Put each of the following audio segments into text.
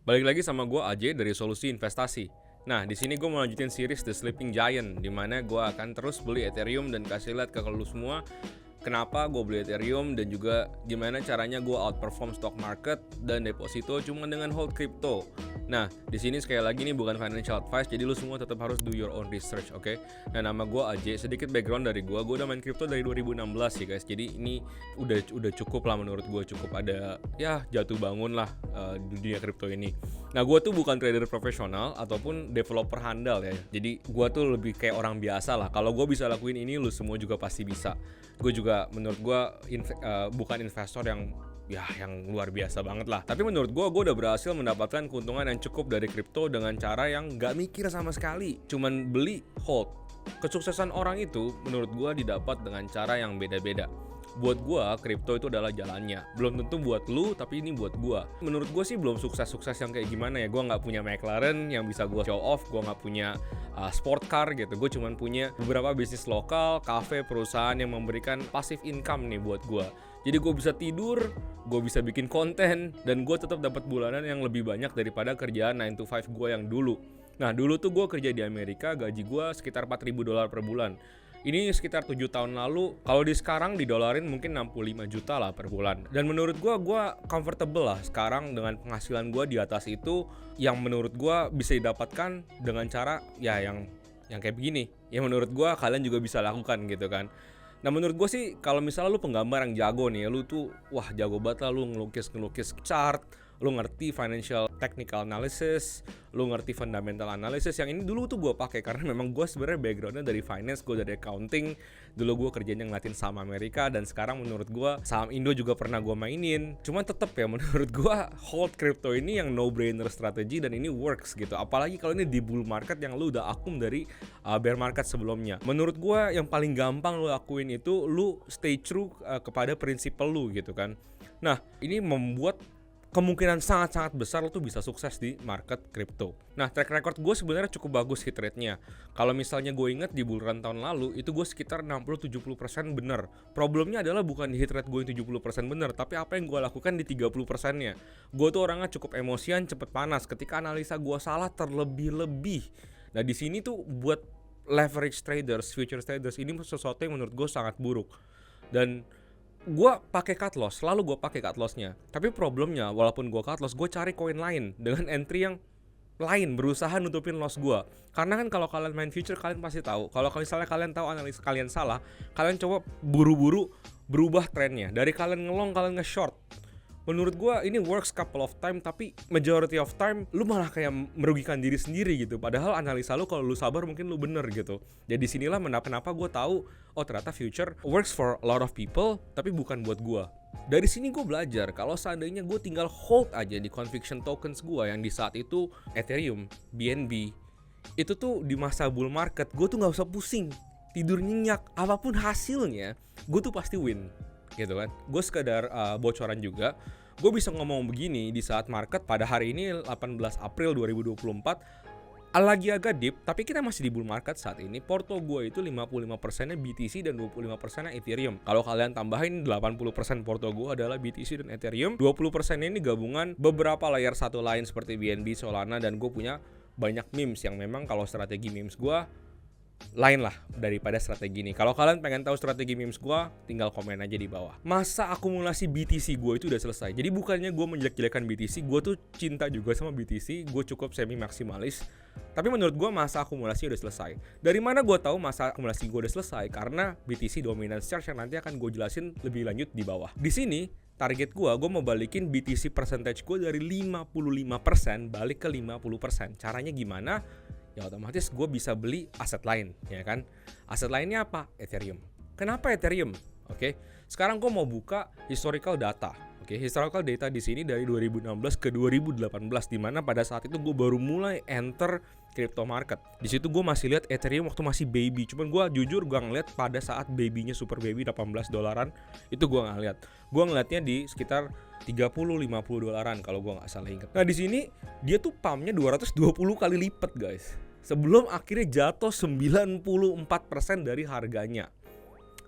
Balik lagi sama gue AJ dari Solusi Investasi. Nah, di sini gue mau lanjutin series The Sleeping Giant, di mana gue akan terus beli Ethereum dan kasih lihat ke lu semua kenapa gue beli Ethereum dan juga gimana caranya gue outperform stock market dan deposito cuma dengan hold crypto. Nah, di sini sekali lagi nih bukan financial advice, jadi lu semua tetap harus do your own research, oke? Nah, nama gue AJ, sedikit background dari gue udah main crypto dari 2016 sih guys. Jadi ini udah cukup lah menurut gue, cukup ada ya jatuh bangun lah di dunia crypto ini. Nah, gue tuh bukan trader profesional ataupun developer handal ya. Jadi gue tuh lebih kayak orang biasa lah. Kalau gue bisa lakuin ini, lu semua juga pasti bisa. Gue juga menurut gue bukan investor yang luar biasa banget lah. Tapi menurut gue udah berhasil mendapatkan keuntungan yang cukup dari kripto dengan cara yang gak mikir sama sekali. Cuman beli, hold. Kesuksesan orang itu menurut gue didapat dengan cara yang beda-beda. Buat gue, kripto itu adalah jalannya. Belum tentu buat lu, tapi ini buat gue. Menurut gue sih belum sukses-sukses yang kayak gimana ya. Gue gak punya McLaren yang bisa gue show off. Gue gak punya sport car gitu. Gue cuman punya beberapa bisnis lokal, cafe, perusahaan yang memberikan passive income nih buat gue. Jadi gue bisa tidur, gue bisa bikin konten, dan gue tetap dapat bulanan yang lebih banyak daripada kerjaan 9 to 5 gue yang dulu. Nah, dulu tuh gue kerja di Amerika, gaji gue sekitar $4.000 per bulan. Ini sekitar 7 tahun lalu. Kalau di sekarang didolarin mungkin 65 juta lah per bulan. Dan menurut gue comfortable lah sekarang dengan penghasilan gue di atas itu, yang menurut gue bisa didapatkan dengan cara ya yang kayak begini. Yang menurut gue kalian juga bisa lakukan gitu kan. Nah, menurut gue sih kalau misalnya lu penggambar yang jago nih, lu tuh wah jago banget lah, lu ngelukis chart, lu ngerti financial technical analysis, lu ngerti fundamental analysis. Yang ini dulu tuh gue pakai karena memang gue sebenarnya backgroundnya dari finance, gue dari accounting. Dulu gue kerjanya ngeliatin saham Amerika, dan sekarang menurut gue saham Indo juga pernah gue mainin. Cuman tetep ya menurut gue hold crypto ini yang no brainer strategi, dan ini works gitu. Apalagi kalau ini di bull market yang lu udah akum dari bear market sebelumnya. Menurut gue yang paling gampang lu lakuin itu lu stay true kepada prinsip lu gitu kan. Nah, ini membuat kemungkinan sangat-sangat besar lo tuh bisa sukses di market crypto. Nah, track record gue sebenarnya cukup bagus hit rate-nya. Kalau misalnya gue inget di bull run tahun lalu, itu gue sekitar 60-70% bener. Problemnya adalah bukan di hit rate gue yang 70% bener, tapi apa yang gue lakukan di 30%-nya. Gue tuh orangnya cukup emosian, cepet panas. Ketika analisa gue salah terlebih-lebih. Nah, di sini tuh buat leverage traders, futures traders, ini sesuatu yang menurut gue sangat buruk. Dan gue pakai cut loss, selalu gue pakai cut lossnya. Tapi problemnya, walaupun gue cut loss, gue cari koin lain dengan entry yang lain, berusaha nutupin loss gue. Karena kan kalau kalian main future, kalian pasti tahu. Kalau misalnya kalian tahu analisa kalian salah, kalian coba buru-buru berubah trennya. Dari kalian ngelong, kalian nge-short. Menurut gue ini works couple of time, tapi majority of time lu malah kayak merugikan diri sendiri gitu. Padahal analisa lu kalau lu sabar mungkin lu bener gitu. Jadi sinilah kenapa gue tahu oh ternyata future works for a lot of people, tapi bukan buat gue. Dari sini gue belajar kalau seandainya gue tinggal hold aja di conviction tokens gue yang di saat itu Ethereum, BNB, itu tuh di masa bull market gue tuh nggak usah pusing, tidur nyenyak, apapun hasilnya gue tuh pasti win. Gitu kan. Gue sekedar bocoran juga. Gue bisa ngomong begini di saat market pada hari ini 18 April 2024 lagi agak dip, tapi kita masih di bull market saat ini. Porto gue itu 55%-nya BTC dan 25%-nya Ethereum. Kalau kalian tambahin 80% porto gue adalah BTC dan Ethereum. 20%-nya ini gabungan beberapa layer satu lain seperti BNB, Solana, dan gue punya banyak memes yang memang kalau strategi memes gue lain lah daripada strategi ini. Kalau kalian pengen tahu strategi memes gue, tinggal komen aja di bawah. Masa akumulasi BTC gue itu udah selesai. Jadi bukannya gue menjelek-jelekan BTC, gue tuh cinta juga sama BTC. Gue cukup semi maksimalis. Tapi menurut gue masa akumulasi udah selesai. Dari mana gue tahu masa akumulasi gue udah selesai? Karena BTC dominance charge yang nanti akan gue jelasin lebih lanjut di bawah. Di sini target gue mau balikin BTC percentage gue dari 55% balik ke 50%. Caranya gimana? Ya otomatis gue bisa beli aset lain, ya kan? Aset lainnya apa? Ethereum. Kenapa Ethereum? Oke. Sekarang gue mau buka historical data. Oke, historical data di sini dari 2016 ke 2018, di mana pada saat itu gue baru mulai enter crypto market. Di situ gue masih lihat Ethereum waktu masih baby. Cuman gue jujur gue ngeliat pada saat babynya super baby $18, itu gue nggak lihat. Gue ngeliatnya di sekitar 30-50 dolaran kalau gue nggak salah ingat. Nah di sini dia tuh pumpnya 220 kali lipat guys. Sebelum akhirnya jatuh 94% dari harganya.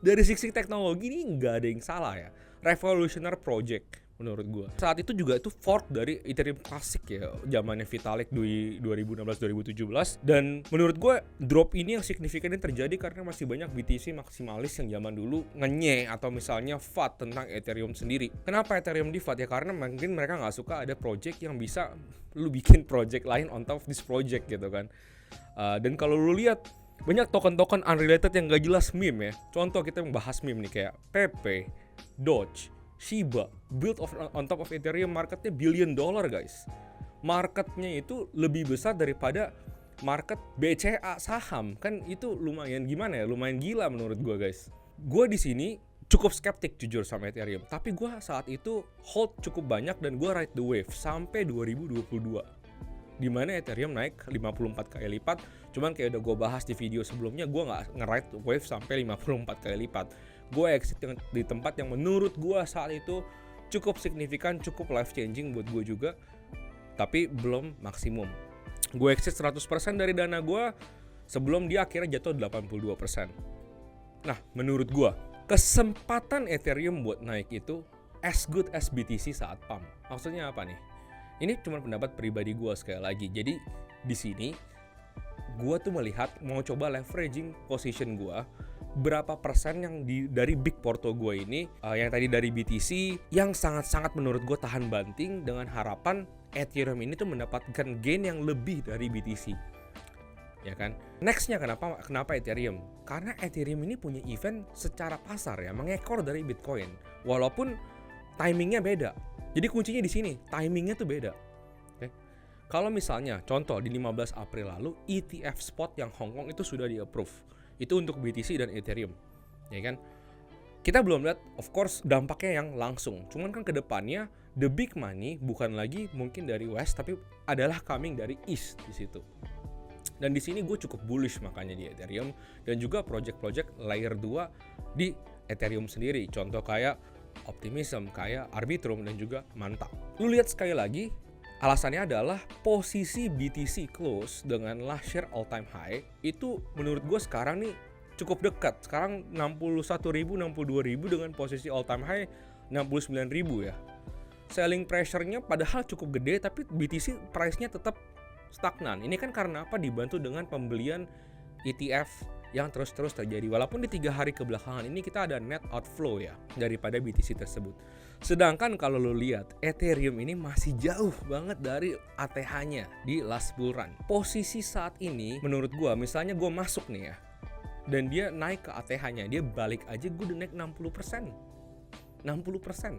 Dari sisi teknologi ini nggak ada yang salah ya. Revolutionary project. menurut gua. Saat itu juga itu fork dari Ethereum klasik ya, zamannya Vitalik di 2016-2017, dan menurut gua drop ini yang signifikan ini terjadi karena masih banyak BTC maksimalis yang zaman dulu ngenye atau misalnya FUD tentang Ethereum sendiri. Kenapa Ethereum di FUD ya? Karena mungkin mereka nggak suka ada project yang bisa lu bikin project lain on top of this project gitu kan. Dan kalau lu lihat banyak token-token unrelated yang gak jelas meme ya. Contoh kita membahas meme nih kayak Pepe, Doge, Shiba, build on top of Ethereum, marketnya $1 billion guys. Marketnya itu lebih besar daripada market BCA saham. Kan itu lumayan gimana ya? Lumayan gila menurut gue guys. Gue di sini cukup skeptik jujur sama Ethereum. Tapi gue saat itu hold cukup banyak dan gue ride the wave sampai 2022. Dimana Ethereum naik 54 kali lipat. Cuman kayak udah gue bahas di video sebelumnya, gue gak nge-ride wave sampai 54 kali lipat. Gue exit di tempat yang menurut gue saat itu cukup signifikan, cukup life changing buat gue juga, tapi belum maksimum. Gue exit 100% dari dana gue sebelum dia akhirnya jatuh 82%. Nah, menurut gue kesempatan Ethereum buat naik itu as good as BTC saat pump. Maksudnya apa nih? Ini cuma pendapat pribadi gue sekali lagi. Jadi di sini gue tuh melihat mau coba leveraging position gue, berapa persen yang dari big porto gue ini, yang tadi dari BTC yang sangat-sangat menurut gue tahan banting, dengan harapan Ethereum ini tuh mendapatkan gain yang lebih dari BTC, ya kan? Nextnya kenapa Ethereum? Karena Ethereum ini punya event secara pasar ya, mengekor dari Bitcoin, walaupun timingnya beda. Jadi kuncinya di sini, timingnya tuh beda. Kalau misalnya contoh di 15 April lalu ETF spot yang Hong Kong itu sudah di-approve. Itu untuk BTC dan Ethereum. Ya kan? Kita belum lihat of course dampaknya yang langsung. Cuman kan ke depannya the big money bukan lagi mungkin dari West tapi adalah coming dari East di situ. Dan di sini gue cukup bullish makanya di Ethereum dan juga project-project layer 2 di Ethereum sendiri. Contoh kayak Optimism, kayak Arbitrum dan juga Manta. Lu lihat sekali lagi, alasannya adalah posisi BTC close dengan last year all time high itu menurut gue sekarang nih cukup dekat. Sekarang 61.000, 62.000 dengan posisi all time high 69.000 ya. Selling pressure-nya padahal cukup gede tapi BTC price-nya tetap stagnan. Ini kan karena apa? Dibantu dengan pembelian ETF yang terus-terus terjadi. Walaupun di 3 hari kebelakangan ini kita ada net outflow ya daripada BTC tersebut. Sedangkan kalau lo lihat Ethereum ini masih jauh banget dari ATH-nya di last bull run. Posisi saat ini menurut gua, misalnya gua masuk nih ya, dan dia naik ke ATH-nya, dia balik aja gua udah naik 60%. 60%.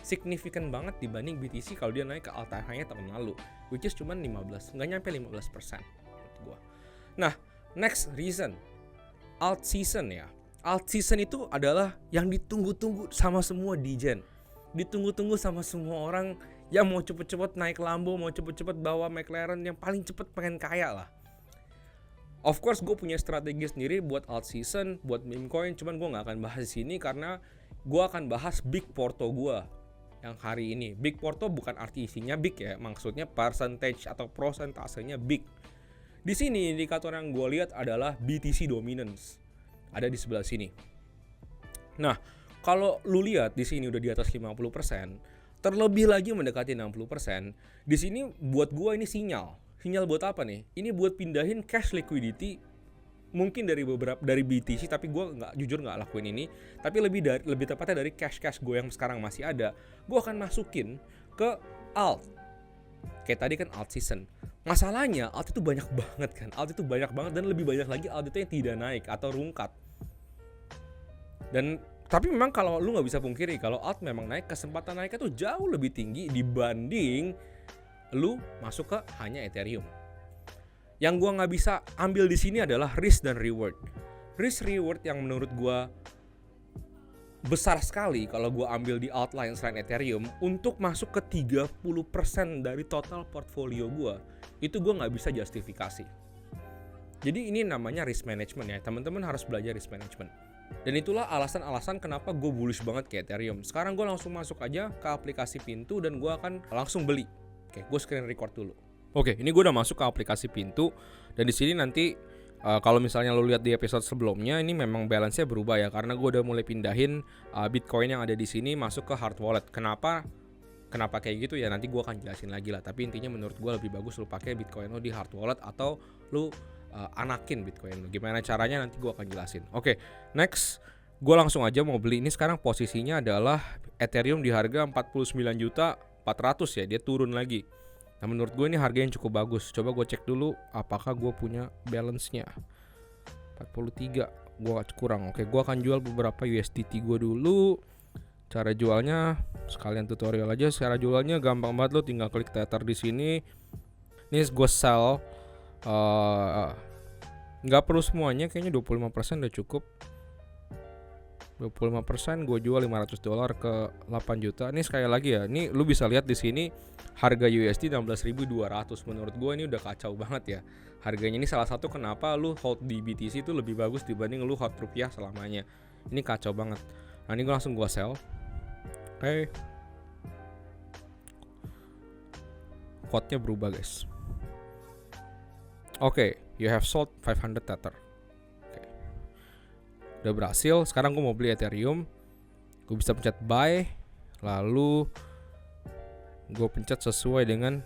Signifikan banget dibanding BTC kalau dia naik ke ATH-nya tahun lalu, which is cuma 15, nggak nyampe 15% menurut gua. Nah, next reason, alt season ya. Alt season itu adalah yang ditunggu-tunggu sama semua degen. Ditunggu-tunggu sama semua orang yang mau cepet-cepet naik Lambo, mau cepet-cepet bawa McLaren, yang paling cepet pengen kaya lah. Of course gue punya strategi sendiri buat alt season, buat meme coin, cuman gue gak akan bahas di sini karena gue akan bahas big porto gue yang hari ini. Big porto bukan arti isinya big ya, maksudnya percentage atau prosentasenya big. Di sini indikator yang gue lihat adalah BTC dominance. Ada di sebelah sini. Nah, kalau lu lihat di sini udah di atas 50%, terlebih lagi mendekati 60%, di sini buat gue ini sinyal. Sinyal buat apa nih? Ini buat pindahin cash liquidity mungkin dari BTC, tapi gue jujur nggak lakuin ini, tapi lebih tepatnya dari cash gue yang sekarang masih ada, gue akan masukin ke alt. Kayak tadi kan alt season. Masalahnya alt itu banyak banget kan. Alt itu banyak banget dan lebih banyak lagi alt itu yang tidak naik atau rungkat. Dan tapi memang kalau lu nggak bisa pungkiri kalau alt memang naik, kesempatan naiknya tuh jauh lebih tinggi dibanding lu masuk ke hanya Ethereum. Yang gua nggak bisa ambil di sini adalah risk dan reward. Risk reward yang menurut gua besar sekali kalau gua ambil di alt lain selain Ethereum untuk masuk ke 30% dari total portfolio gua, itu gua nggak bisa justifikasi. Jadi ini namanya risk management ya. Teman-teman harus belajar risk management. Dan itulah alasan-alasan kenapa gue bullish banget ke Ethereum. Sekarang gue langsung masuk aja ke aplikasi Pintu dan gue akan langsung beli. Oke, gue screen record dulu. Oke, ini gue udah masuk ke aplikasi Pintu dan di sini nanti kalau misalnya lo lihat di episode sebelumnya, ini memang balance-nya berubah ya karena gue udah mulai pindahin Bitcoin yang ada di sini masuk ke hard wallet. Kenapa Kenapa kayak gitu ya nanti gue akan jelasin lagi lah. Tapi intinya menurut gue lebih bagus lu pakai Bitcoin lo di hard wallet atau lu anakin Bitcoin lo. Gimana caranya nanti gue akan jelasin. Oke, next gue langsung aja mau beli. Ini sekarang posisinya adalah Ethereum di harga 49.400.000 ya, dia turun lagi. Nah menurut gue ini harga yang cukup bagus. Coba gue cek dulu apakah gue punya balance-nya. 43 gue kurang. Oke, gue akan jual beberapa USDT gue dulu. Cara jualnya sekalian tutorial aja. Cara jualnya gampang banget, lo tinggal klik Tether di sini. Ini gue sell. Nggak perlu semuanya, kayaknya 25% udah cukup. 25% gue jual $500 ke 8 juta. Ini sekali lagi ya, ini lu bisa lihat di sini harga USD 16.200. Menurut gue ini udah kacau banget ya harganya. Ini salah satu kenapa lu hold di BTC itu lebih bagus dibanding lu hold rupiah selamanya. Ini kacau banget. Nah ini gue langsung gue sell. Oke. Code-nya berubah guys. Oke, you have sold 500 Tether. Udah berhasil. Sekarang gue mau beli Ethereum. Gue bisa pencet buy. Lalu gue pencet sesuai dengan,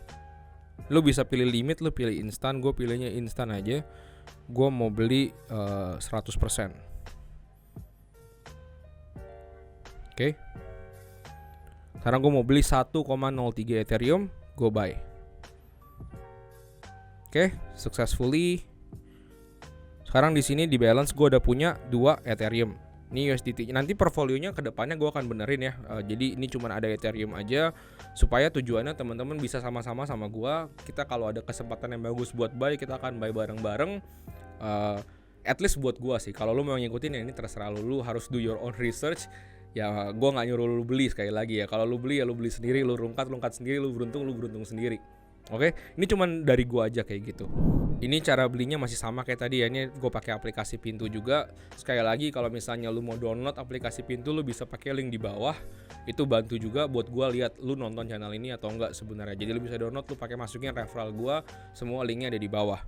lu bisa pilih limit, lu pilih instan. Gue pilihnya instan aja. Gue mau beli 100%. Oke. Sekarang gue mau beli 1,03 Ethereum. Gue buy. Oke, successfully. Sekarang di sini di balance gue udah punya 2 Ethereum. Ini USDT. Nanti portfolionya kedepannya gue akan benerin ya. Jadi ini cuma ada Ethereum aja supaya tujuannya teman-teman bisa sama-sama sama gue. Kita kalau ada kesempatan yang bagus buat buy, kita akan buy bareng-bareng. At least buat gue sih. Kalau lu mau ngikutin ya ini terserah lu. Lu harus do your own research. Ya gue nggak nyuruh lu beli sekali lagi ya. Kalau lu beli ya lu beli sendiri. Lu rungkat sendiri. Lu beruntung sendiri. Oke, ini cuman dari gua aja kayak gitu. Ini cara belinya masih sama kayak tadi ya. Ini gue pakai aplikasi Pintu juga. Sekali lagi kalau misalnya lu mau download aplikasi Pintu, lu bisa pakai link di bawah. Itu bantu juga buat gua lihat lu nonton channel ini atau enggak sebenarnya. Jadi lu bisa download, lu pakai masukin referral gua, semua linknya ada di bawah.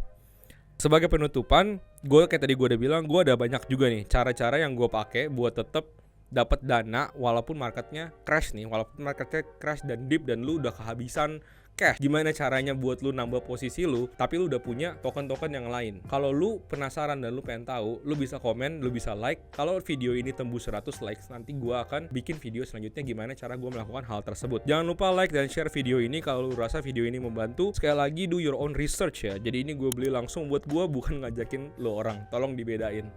Sebagai penutupan, gue kayak tadi gue udah bilang, gue ada banyak juga nih cara-cara yang gue pakai buat tetap dapat dana walaupun marketnya crash nih, walaupun marketnya crash dan dip dan lu udah kehabisan cash. Gimana caranya buat lu nambah posisi lu tapi lu udah punya token-token yang lain. Kalau lu penasaran dan lu pengen tahu, lu bisa komen, lu bisa like. Kalau video ini tembus 100 likes, nanti gua akan bikin video selanjutnya gimana cara gua melakukan hal tersebut. Jangan lupa like dan share video ini kalau lu rasa video ini membantu. Sekali lagi, do your own research ya. Jadi ini gue beli langsung buat gua, bukan ngajakin lu orang. Tolong dibedain.